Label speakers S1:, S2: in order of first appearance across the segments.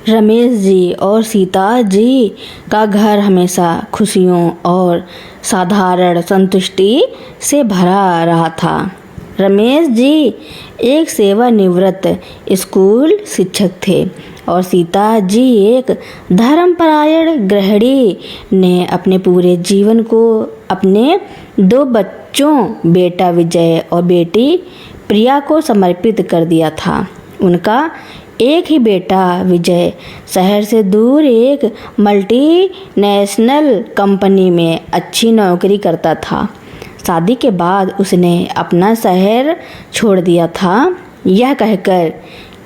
S1: रमेश जी और सीता जी का घर हमेशा खुशियों और साधारण संतुष्टि से भरा रहा था। रमेश जी एक सेवानिवृत्त स्कूल शिक्षक थे और सीता जी एक धर्मपरायण गृहिणी ने अपने पूरे जीवन को अपने 2 बच्चों बेटा विजय और बेटी प्रिया को समर्पित कर दिया था। उनका एक ही बेटा विजय शहर से दूर एक मल्टीनेशनल कंपनी में अच्छी नौकरी करता था। शादी के बाद उसने अपना शहर छोड़ दिया था, यह कहकर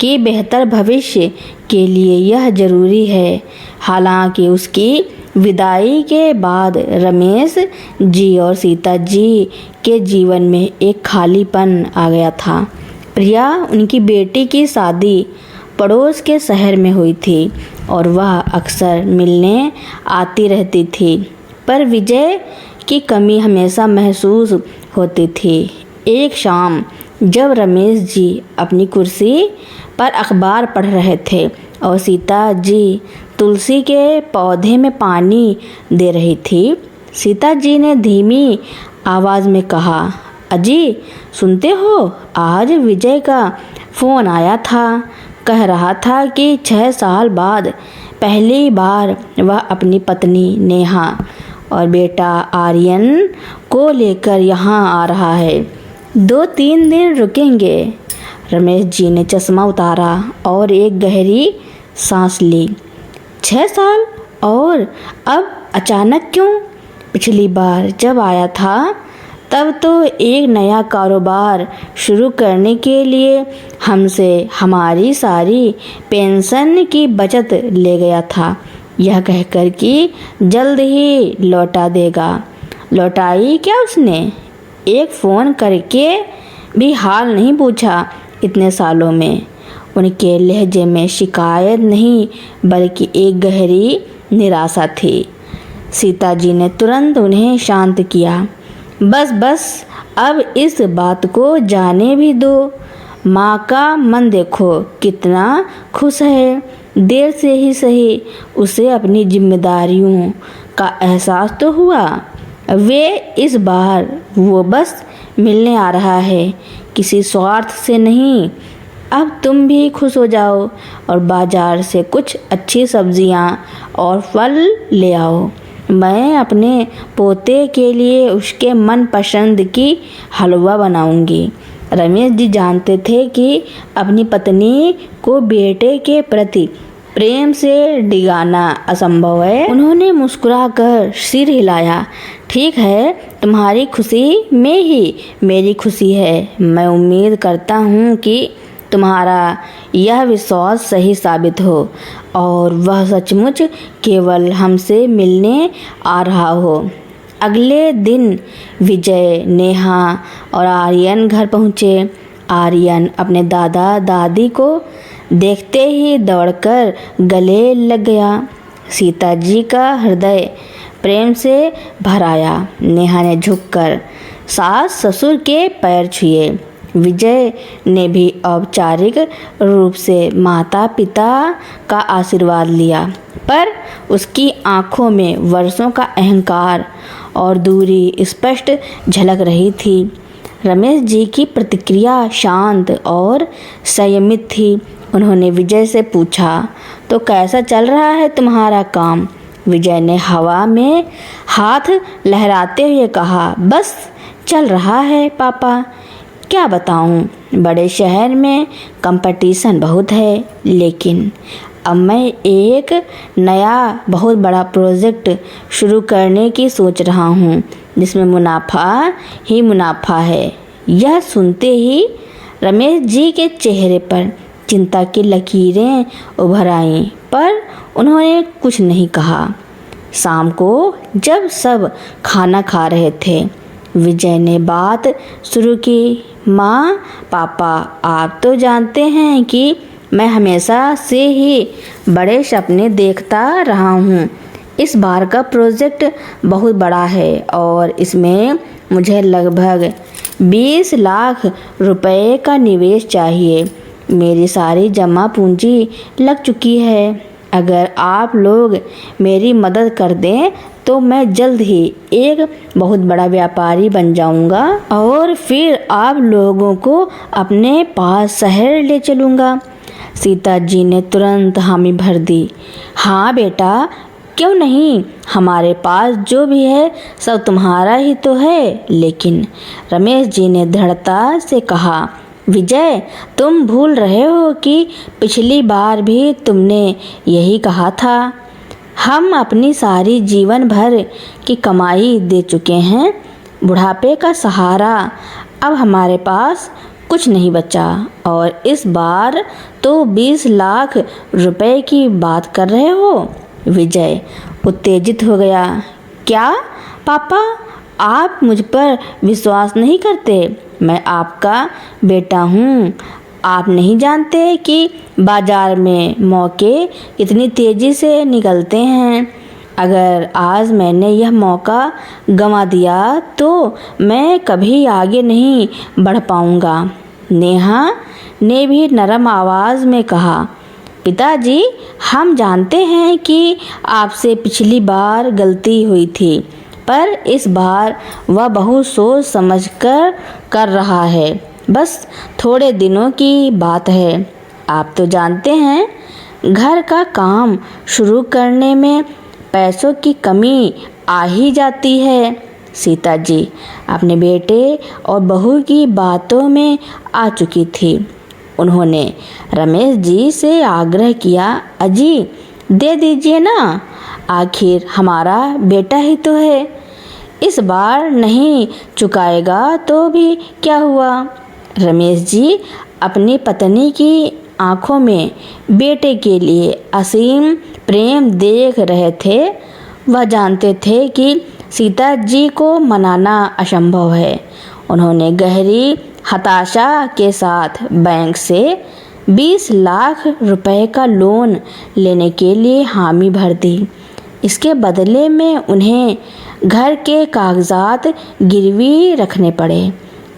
S1: कि बेहतर भविष्य के लिए यह जरूरी है। हालांकि उसकी विदाई के बाद रमेश जी और सीता जी के जीवन में एक खालीपन आ गया था। प्रिया उनकी बेटी की शादी पड़ोस के शहर में हुई थी और वह अक्सर मिलने आती रहती थी, पर विजय की कमी हमेशा महसूस होती थी। एक शाम जब रमेश जी अपनी कुर्सी पर अखबार पढ़ रहे थे और सीता जी तुलसी के पौधे में पानी दे रही थी, सीता जी ने धीमी आवाज़ में कहा, अजी सुनते हो, आज विजय का फ़ोन आया था। कह रहा था कि 6 साल बाद पहली बार वह अपनी पत्नी नेहा और बेटा आर्यन को लेकर यहाँ आ रहा है। 2-3 दिन रुकेंगे। रमेश जी ने चश्मा उतारा और एक गहरी सांस ली। 6 साल और अब अचानक क्यों? पिछली बार जब आया था तब तो एक नया कारोबार शुरू करने के लिए हमसे हमारी सारी पेंशन की बचत ले गया था, यह कहकर कि जल्द ही लौटा देगा। लौटाई क्या उसने? एक फ़ोन करके भी हाल नहीं पूछा इतने सालों में। उनके लहजे में शिकायत नहीं बल्कि एक गहरी निराशा थी। सीता जी ने तुरंत उन्हें शांत किया। बस अब इस बात को जाने भी दो। माँ का मन देखो कितना खुश है। देर से ही सही उसे अपनी जिम्मेदारियों का एहसास तो हुआ। वे इस बार वो बस मिलने आ रहा है, किसी स्वार्थ से नहीं। अब तुम भी खुश हो जाओ और बाजार से कुछ अच्छी सब्जियां और फल ले आओ। मैं अपने पोते के लिए उसके मनपसंद की हलवा बनाऊंगी। रमेश जी जानते थे कि अपनी पत्नी को बेटे के प्रति प्रेम से डिगाना असंभव है। उन्होंने मुस्कुराकर सिर हिलाया। ठीक है, तुम्हारी खुशी में ही मेरी खुशी है। मैं उम्मीद करता हूँ कि तुम्हारा यह विश्वास सही साबित हो और वह सचमुच केवल हमसे मिलने आ रहा हो। अगले दिन विजय, नेहा और आर्यन घर पहुँचे। आर्यन अपने दादा दादी को देखते ही दौड़कर गले लग गया। सीता जी का हृदय प्रेम से भर आया। नेहा ने झुककर सास ससुर के पैर छुए। विजय ने भी औपचारिक रूप से माता पिता का आशीर्वाद लिया, पर उसकी आंखों में वर्षों का अहंकार और दूरी स्पष्ट झलक रही थी। रमेश जी की प्रतिक्रिया शांत और संयमित थी। उन्होंने विजय से पूछा, तो कैसा चल रहा है तुम्हारा काम? विजय ने हवा में हाथ लहराते हुए कहा, बस चल रहा है पापा, क्या बताऊं, बड़े शहर में कंपटीशन बहुत है। लेकिन अब मैं एक नया बहुत बड़ा प्रोजेक्ट शुरू करने की सोच रहा हूं, जिसमें मुनाफा ही मुनाफा है। यह सुनते ही रमेश जी के चेहरे पर चिंता की लकीरें उभर आईं, पर उन्होंने कुछ नहीं कहा। शाम को जब सब खाना खा रहे थे, विजय ने बात शुरू की। माँ पापा, आप तो जानते हैं कि मैं हमेशा से ही बड़े सपने देखता रहा हूँ। इस बार का प्रोजेक्ट बहुत बड़ा है और इसमें मुझे लगभग 20 लाख रुपए का निवेश चाहिए। मेरी सारी जमा पूंजी लग चुकी है। अगर आप लोग मेरी मदद कर दें तो मैं जल्द ही एक बहुत बड़ा व्यापारी बन जाऊंगा और फिर आप लोगों को अपने पास शहर ले चलूंगा। सीता जी ने तुरंत हामी भर दी। हाँ बेटा, क्यों नहीं, हमारे पास जो भी है सब तुम्हारा ही तो है। लेकिन रमेश जी ने दृढ़ता से कहा, विजय, तुम भूल रहे हो कि पिछली बार भी तुमने यही कहा था। हम अपनी सारी जीवन भर की कमाई दे चुके हैं, बुढ़ापे का सहारा अब हमारे पास कुछ नहीं बचा, और इस बार तो 20 लाख रुपए की बात कर रहे हो। विजय उत्तेजित हो गया। क्या पापा, आप मुझ पर विश्वास नहीं करते? मैं आपका बेटा हूँ। आप नहीं जानते कि बाजार में मौके कितनी तेज़ी से निकलते हैं। अगर आज मैंने यह मौका गंवा दिया तो मैं कभी आगे नहीं बढ़ पाऊँगा। नेहा ने भी नरम आवाज़ में कहा, पिताजी, हम जानते हैं कि आपसे पिछली बार गलती हुई थी, पर इस बार वह बहुत सोच समझ कर रहा है। बस थोड़े दिनों की बात है। आप तो जानते हैं, घर का काम शुरू करने में पैसों की कमी आ ही जाती है। सीता जी अपने बेटे और बहू की बातों में आ चुकी थी। उन्होंने रमेश जी से आग्रह किया, अजी दे दीजिए ना, आखिर हमारा बेटा ही तो है। इस बार नहीं चुकाएगा तो भी क्या हुआ। रमेश जी अपनी पत्नी की आंखों में बेटे के लिए असीम प्रेम देख रहे थे। वह जानते थे कि सीता जी को मनाना असंभव है। उन्होंने गहरी हताशा के साथ बैंक से 20 लाख रुपए का लोन लेने के लिए हामी भर दी। इसके बदले में उन्हें घर के कागजात गिरवी रखने पड़े।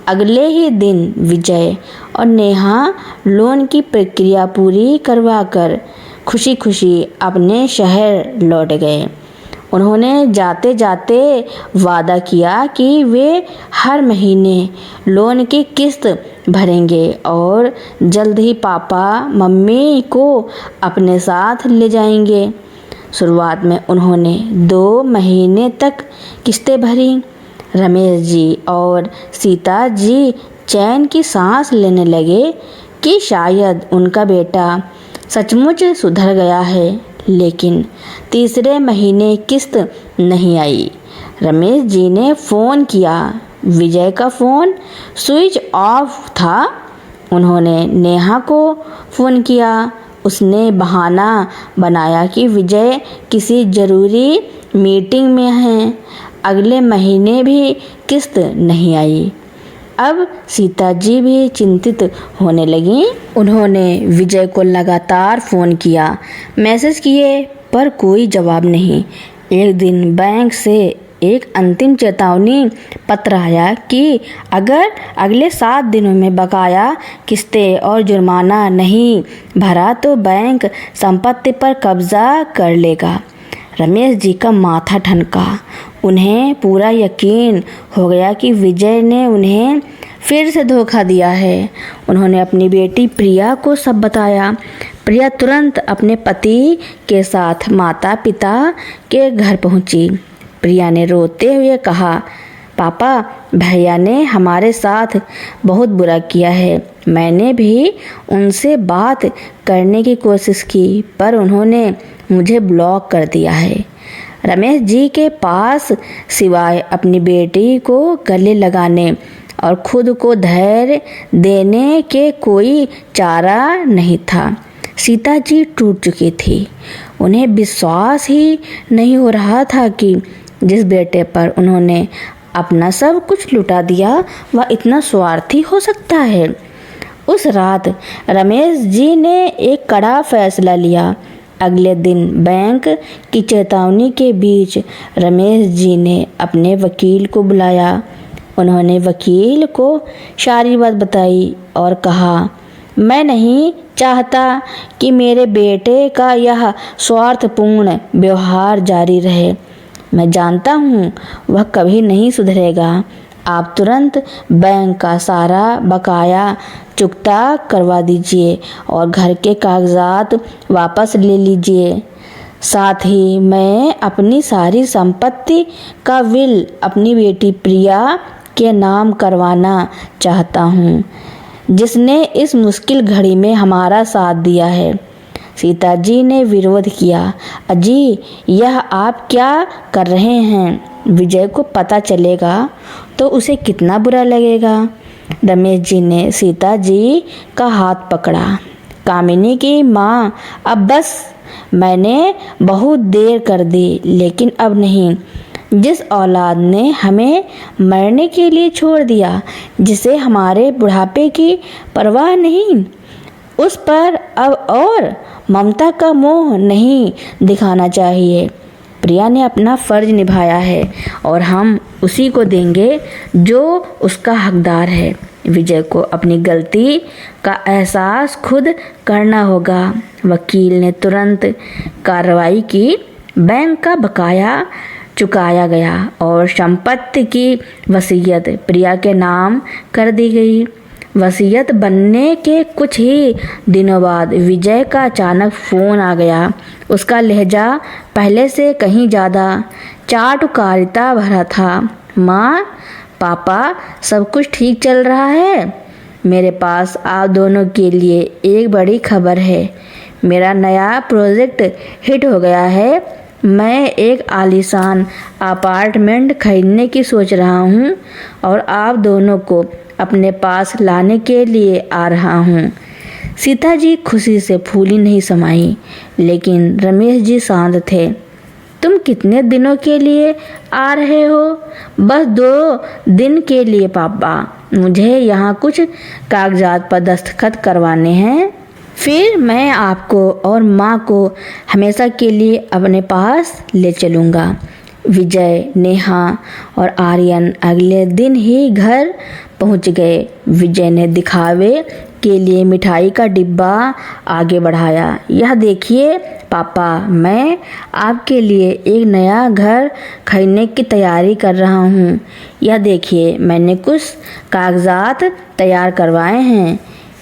S1: अगले ही दिन विजय और नेहा लोन की प्रक्रिया पूरी करवाकर खुशी खुशी अपने शहर लौट गए। उन्होंने जाते जाते वादा किया कि वे हर महीने लोन की किस्त भरेंगे और जल्द ही पापा मम्मी को अपने साथ ले जाएंगे। शुरुआत में उन्होंने 2 महीने तक किस्तें भरी। रमेश जी और सीता जी चैन की सांस लेने लगे कि शायद उनका बेटा सचमुच सुधर गया है। लेकिन तीसरे महीने किस्त नहीं आई। रमेश जी ने फ़ोन किया। विजय का फ़ोन स्विच ऑफ था। उन्होंने नेहा को फ़ोन किया। उसने बहाना बनाया कि विजय किसी ज़रूरी मीटिंग में है। अगले महीने भी किस्त नहीं आई। अब सीता जी भी चिंतित होने लगीं। उन्होंने विजय को लगातार फ़ोन किया, मैसेज किए, पर कोई जवाब नहीं। एक दिन बैंक से एक अंतिम चेतावनी पत्र आया कि अगर अगले 7 दिनों में बकाया किस्तें और जुर्माना नहीं भरा तो बैंक संपत्ति पर कब्जा कर लेगा। रमेश जी का माथा ठनका। उन्हें पूरा यकीन हो गया कि विजय ने उन्हें फिर से धोखा दिया है। उन्होंने अपनी बेटी प्रिया को सब बताया। प्रिया तुरंत अपने पति के साथ माता पिता के घर पहुंची। प्रिया ने रोते हुए कहा, पापा, भैया ने हमारे साथ बहुत बुरा किया है। मैंने भी उनसे बात करने की कोशिश की, पर उन्होंने मुझे ब्लॉक कर दिया है। रमेश जी के पास सिवाय अपनी बेटी को गले लगाने और खुद को धैर्य देने के कोई चारा नहीं था। सीता जी टूट चुकी थी। उन्हें विश्वास ही नहीं हो रहा था कि जिस बेटे पर उन्होंने अपना सब कुछ लुटा दिया वह इतना स्वार्थी हो सकता है। उस रात रमेश जी ने एक कड़ा फैसला लिया। अगले दिन बैंक की चेतावनी के बीच रमेश जी ने अपने वकील को बुलाया। उन्होंने वकील को सारी बात बताई और कहा, मैं नहीं चाहता कि मेरे बेटे का यह स्वार्थपूर्ण व्यवहार जारी रहे। मैं जानता हूँ वह कभी नहीं सुधरेगा। आप तुरंत बैंक का सारा बकाया चुकता करवा दीजिए और घर के कागजात वापस ले लीजिए। साथ ही मैं अपनी सारी संपत्ति का विल अपनी बेटी प्रिया के नाम करवाना चाहता हूँ, जिसने इस मुश्किल घड़ी में हमारा साथ दिया है। सीता जी ने विरोध किया। अजी, यह आप क्या कर रहे हैं? विजय को पता चलेगा तो उसे कितना बुरा लगेगा। रमेश जी ने सीता जी का हाथ पकड़ा। कामिनी की माँ, अब बस, मैंने बहुत देर कर दी, लेकिन अब नहीं। जिस औलाद ने हमें मरने के लिए छोड़ दिया, जिसे हमारे बुढ़ापे की परवाह नहीं, उस पर अब और ममता का मोह नहीं दिखाना चाहिए। प्रिया ने अपना फर्ज निभाया है और हम उसी को देंगे जो उसका हकदार है। विजय को अपनी गलती का एहसास खुद करना होगा। वकील ने तुरंत कार्रवाई की। बैंक का बकाया चुकाया गया और संपत्ति की वसीयत प्रिया के नाम कर दी गई। वसीयत बनने के कुछ ही दिनों बाद विजय का अचानक फ़ोन आ गया। उसका लहजा पहले से कहीं ज़्यादा चाटुकारिता भरा था। माँ, पापा, सब कुछ ठीक चल रहा है? मेरे पास आप दोनों के लिए एक बड़ी खबर है। मेरा नया प्रोजेक्ट हिट हो गया है। मैं एक आलीशान अपार्टमेंट खरीदने की सोच रहा हूँ और आप दोनों को अपने पास लाने के लिए आ रहा हूँ। सीता जी खुशी से फूली नहीं समाई, लेकिन रमेश जी शांत थे। तुम कितने दिनों के लिए आ रहे हो? बस 2 दिन के लिए पापा। मुझे यहाँ कुछ कागजात पर दस्तखत करवाने हैं, फिर मैं आपको और माँ को हमेशा के लिए अपने पास ले चलूँगा। विजय, नेहा और आर्यन अगले दिन ही घर पहुँच गए। विजय ने दिखावे के लिए मिठाई का डिब्बा आगे बढ़ाया। यह देखिए पापा, मैं आपके लिए एक नया घर खरीदने की तैयारी कर रहा हूँ। यह देखिए, मैंने कुछ कागजात तैयार करवाए हैं।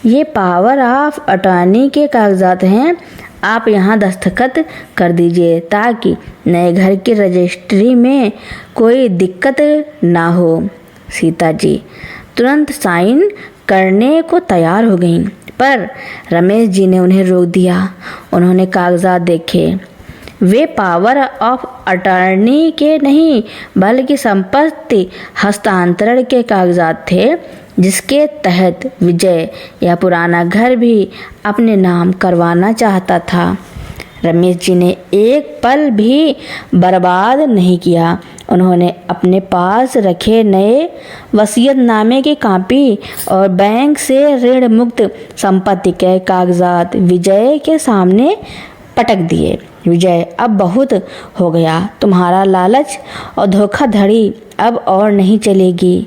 S1: ये पावर ऑफ अटॉर्नी के कागजात हैं। आप यहाँ दस्तखत कर दीजिए ताकि नए घर की रजिस्ट्री में कोई दिक्कत ना हो। सीता जी तुरंत साइन करने को तैयार हो गईं, पर रमेश जी ने उन्हें रोक दिया। उन्होंने कागजात देखे। वे पावर ऑफ अटॉर्नी के नहीं, बल्कि संपत्ति हस्तांतरण के कागजात थे, जिसके तहत विजय यह पुराना घर भी अपने नाम करवाना चाहता था। रमेश जी ने एक पल भी बर्बाद नहीं किया। उन्होंने अपने पास रखे नए वसीयतनामे की कॉपी और बैंक से ऋण मुक्त संपत्ति के कागजात विजय के सामने पटक दिए। विजय, अब बहुत हो गया। तुम्हारा लालच और धोखाधड़ी अब और नहीं चलेगी।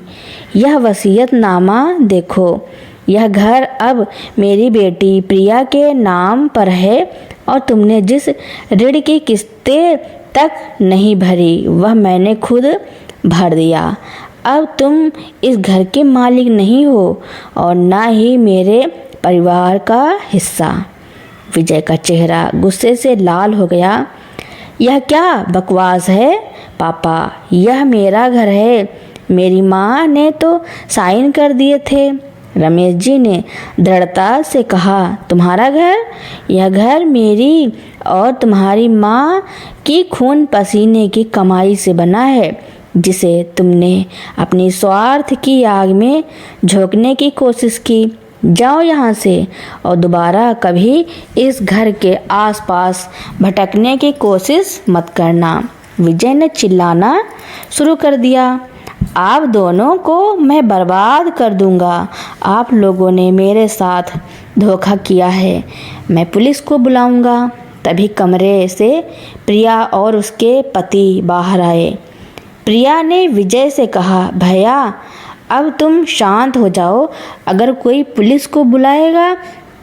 S1: यह वसीयतनामा देखो। यह घर अब मेरी बेटी प्रिया के नाम पर है और तुमने जिस ऋण की किस्तें तक नहीं भरी, वह मैंने खुद भर दिया। अब तुम इस घर के मालिक नहीं हो और ना ही मेरे परिवार का हिस्सा। विजय का चेहरा गुस्से से लाल हो गया। यह क्या बकवास है पापा? यह मेरा घर है। मेरी माँ ने तो साइन कर दिए थे। रमेश जी ने दृढ़ता से कहा। तुम्हारा घर? यह घर मेरी और तुम्हारी माँ की खून पसीने की कमाई से बना है, जिसे तुमने अपनी स्वार्थ की आग में झोंकने की कोशिश की। जाओ यहाँ से और दोबारा कभी इस घर के आसपास भटकने की कोशिश मत करना। विजय ने चिल्लाना शुरू कर दिया। आप दोनों को मैं बर्बाद कर दूंगा। आप लोगों ने मेरे साथ धोखा किया है। मैं पुलिस को बुलाऊंगा। तभी कमरे से प्रिया और उसके पति बाहर आए। प्रिया ने विजय से कहा, भैया अब तुम शांत हो जाओ। अगर कोई पुलिस को बुलाएगा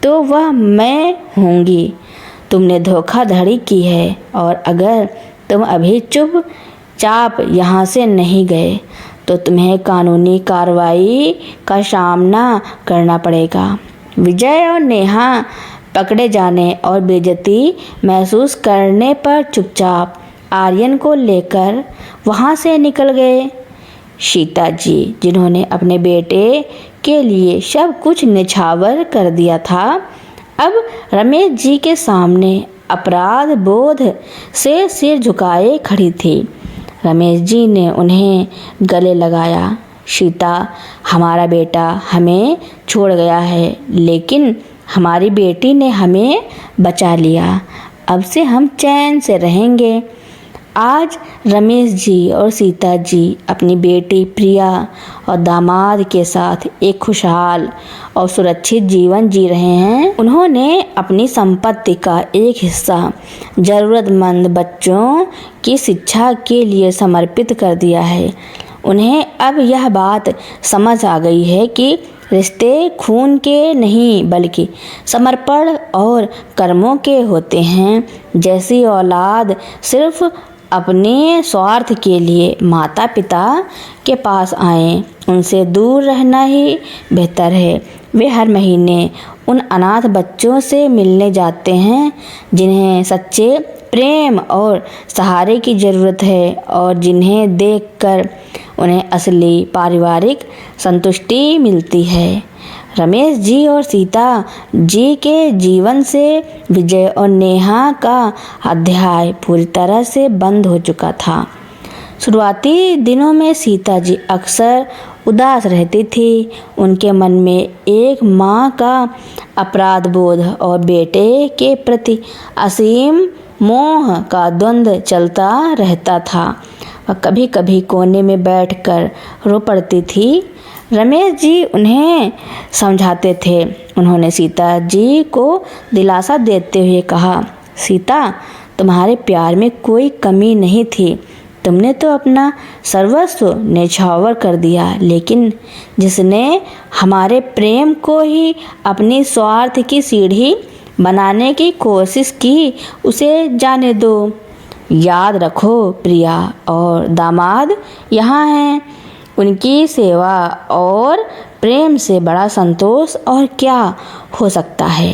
S1: तो वह मैं होंगी। तुमने धोखाधड़ी की है और अगर तुम अभी चुपचाप यहाँ से नहीं गए तो तुम्हें कानूनी कार्रवाई का सामना करना पड़ेगा। विजय और नेहा पकड़े जाने और बेइज्जती महसूस करने पर चुपचाप आर्यन को लेकर वहाँ से निकल गए। सीता जी, जिन्होंने अपने बेटे के लिए सब कुछ निछावर कर दिया था, अब रमेश जी के सामने अपराध बोध से सिर झुकाए खड़ी थी। रमेश जी ने उन्हें गले लगाया। सीता, हमारा बेटा हमें छोड़ गया है, लेकिन हमारी बेटी ने हमें बचा लिया। अब से हम चैन से रहेंगे। आज रमेश जी और सीता जी अपनी बेटी प्रिया और दामाद के साथ एक खुशहाल और सुरक्षित जीवन जी रहे हैं। उन्होंने अपनी संपत्ति का एक हिस्सा ज़रूरतमंद बच्चों की शिक्षा के लिए समर्पित कर दिया है। उन्हें अब यह बात समझ आ गई है कि रिश्ते खून के नहीं बल्कि समर्पण और कर्मों के होते हैं। जैसी औलाद सिर्फ अपने स्वार्थ के लिए माता पिता के पास आए, उनसे दूर रहना ही बेहतर है। वे हर महीने उन अनाथ बच्चों से मिलने जाते हैं जिन्हें सच्चे प्रेम और सहारे की ज़रूरत है और जिन्हें देखकर उन्हें असली पारिवारिक संतुष्टि मिलती है। रमेश जी और सीता जी के जीवन से विजय और नेहा का अध्याय पूरी तरह से बंद हो चुका था। शुरुआती दिनों में सीता जी अक्सर उदास रहती थी। उनके मन में एक माँ का अपराध बोध और बेटे के प्रति असीम मोह का द्वंद्व चलता रहता था। वह कभी कभी कोने में बैठकर रो पड़ती थी। रमेश जी उन्हें समझाते थे। उन्होंने सीता जी को दिलासा देते हुए कहा, सीता, तुम्हारे प्यार में कोई कमी नहीं थी। तुमने तो अपना सर्वस्व न्यौछावर कर दिया, लेकिन जिसने हमारे प्रेम को ही अपनी स्वार्थ की सीढ़ी बनाने की कोशिश की, उसे जाने दो। याद रखो, प्रिया और दामाद यहाँ हैं। उनकी सेवा और प्रेम से बड़ा संतोष और क्या हो सकता है।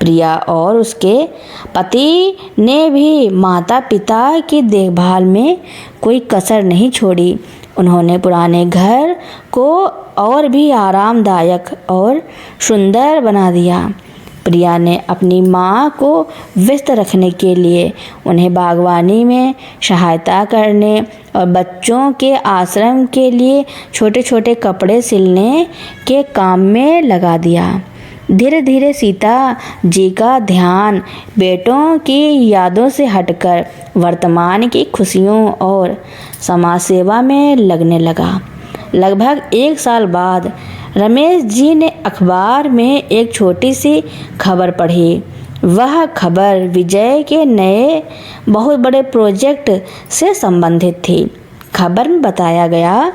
S1: प्रिया और उसके पति ने भी माता पिता की देखभाल में कोई कसर नहीं छोड़ी। उन्होंने पुराने घर को और भी आरामदायक और सुंदर बना दिया। प्रिया ने अपनी माँ को व्यस्त रखने के लिए उन्हें बागवानी में सहायता करने और बच्चों के आश्रम के लिए छोटे छोटे कपड़े सिलने के काम में लगा दिया। धीरे धीरे सीता जी का ध्यान बेटों की यादों से हटकर वर्तमान की खुशियों और समाज सेवा में लगने लगा। लगभग 1 साल बाद रमेश जी ने अखबार में एक छोटी सी खबर पढ़ी। वह खबर विजय के नए बहुत बड़े प्रोजेक्ट से संबंधित थी। खबर में बताया गया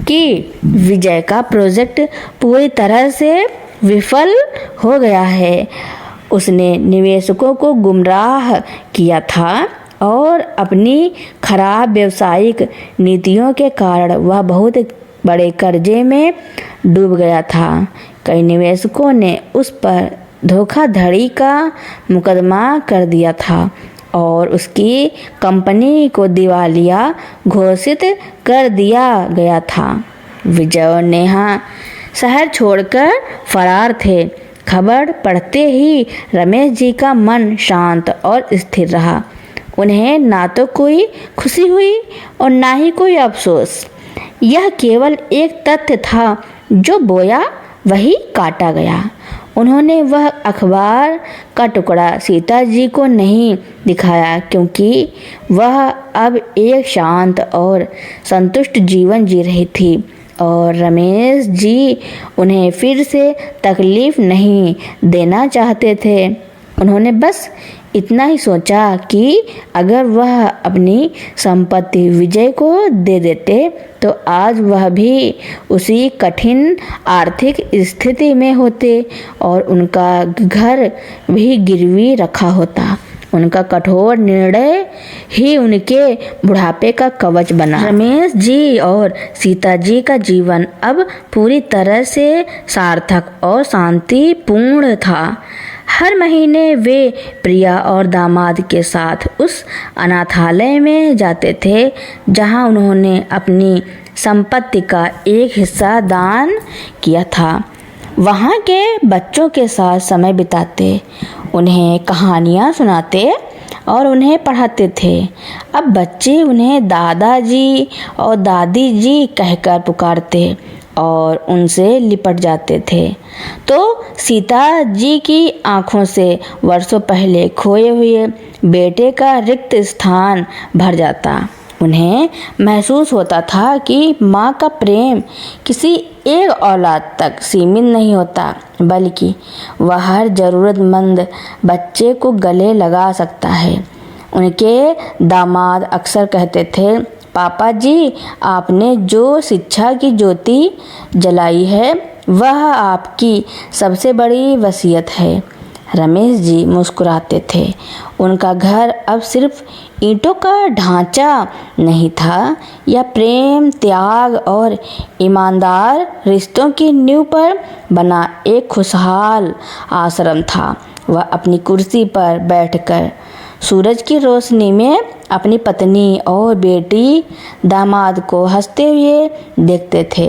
S1: कि विजय का प्रोजेक्ट पूरी तरह से विफल हो गया है। उसने निवेशकों को गुमराह किया था और अपनी खराब व्यावसायिक नीतियों के कारण वह बहुत बड़े कर्जे में डूब गया था। कई निवेशकों ने उस पर धोखाधड़ी का मुकदमा कर दिया था और उसकी कंपनी को दिवालिया घोषित कर दिया गया था। विजय और नेहा शहर छोड़कर फरार थे। खबर पढ़ते ही रमेश जी का मन शांत और स्थिर रहा। उन्हें ना तो कोई खुशी हुई और ना ही कोई अफसोस। यह केवल एक तथ्य था, जो बोया वही काटा गया। उन्होंने वह अखबार का टुकड़ा सीता जी को नहीं दिखाया, क्योंकि वह अब एक शांत और संतुष्ट जीवन जी रही थी और रमेश जी उन्हें फिर से तकलीफ नहीं देना चाहते थे। उन्होंने बस इतना ही सोचा कि अगर वह अपनी संपत्ति विजय को दे देते तो आज वह भी उसी कठिन आर्थिक स्थिति में होते और उनका घर भी गिरवी रखा होता। उनका कठोर निर्णय ही उनके बुढ़ापे का कवच बना। रमेश जी और सीता जी का जीवन अब पूरी तरह से सार्थक और शांतिपूर्ण था। हर महीने वे प्रिया और दामाद के साथ उस अनाथालय में जाते थे जहां उन्होंने अपनी संपत्ति का एक हिस्सा दान किया था। वहाँ के बच्चों के साथ समय बिताते, उन्हें कहानियाँ सुनाते और उन्हें पढ़ाते थे। अब बच्चे उन्हें दादाजी और दादी जी कहकर पुकारते और उनसे लिपट जाते थे। तो सीता जी की आंखों से वर्षों पहले खोए हुए बेटे का रिक्त स्थान भर जाता। उन्हें महसूस होता था कि माँ का प्रेम किसी एक औलाद तक सीमित नहीं होता, बल्कि वह हर ज़रूरतमंद बच्चे को गले लगा सकता है। उनके दामाद अक्सर कहते थे, पापा जी, आपने जो शिक्षा की ज्योति जलाई है वह आपकी सबसे बड़ी वसीयत है। रमेश जी मुस्कुराते थे। उनका घर अब सिर्फ ईंटों का ढांचा नहीं था, यह प्रेम, त्याग और ईमानदार रिश्तों की नींव पर बना एक खुशहाल आश्रम था। वह अपनी कुर्सी पर बैठकर सूरज की रोशनी में अपनी पत्नी और बेटी दामाद को हंसते हुए देखते थे।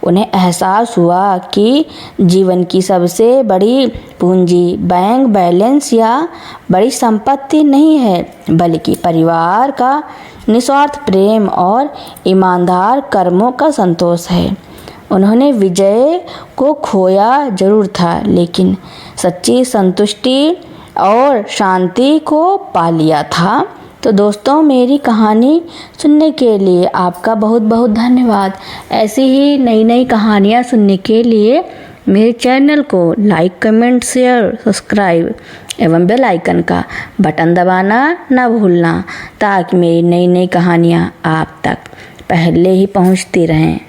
S1: उन्हें एहसास हुआ कि जीवन की सबसे बड़ी पूंजी बैंक बैलेंस या बड़ी संपत्ति नहीं है, बल्कि परिवार का निस्वार्थ प्रेम और ईमानदार कर्मों का संतोष है। उन्होंने विजय को खोया जरूर था, लेकिन सच्ची संतुष्टि और शांति को पा लिया था। तो दोस्तों, मेरी कहानी सुनने के लिए आपका बहुत बहुत धन्यवाद। ऐसी ही नई नई कहानियाँ सुनने के लिए मेरे चैनल को लाइक, कमेंट, शेयर, सब्सक्राइब एवं बेल आइकन का बटन दबाना न भूलना, ताकि मेरी नई नई कहानियाँ आप तक पहले ही पहुँचती रहें।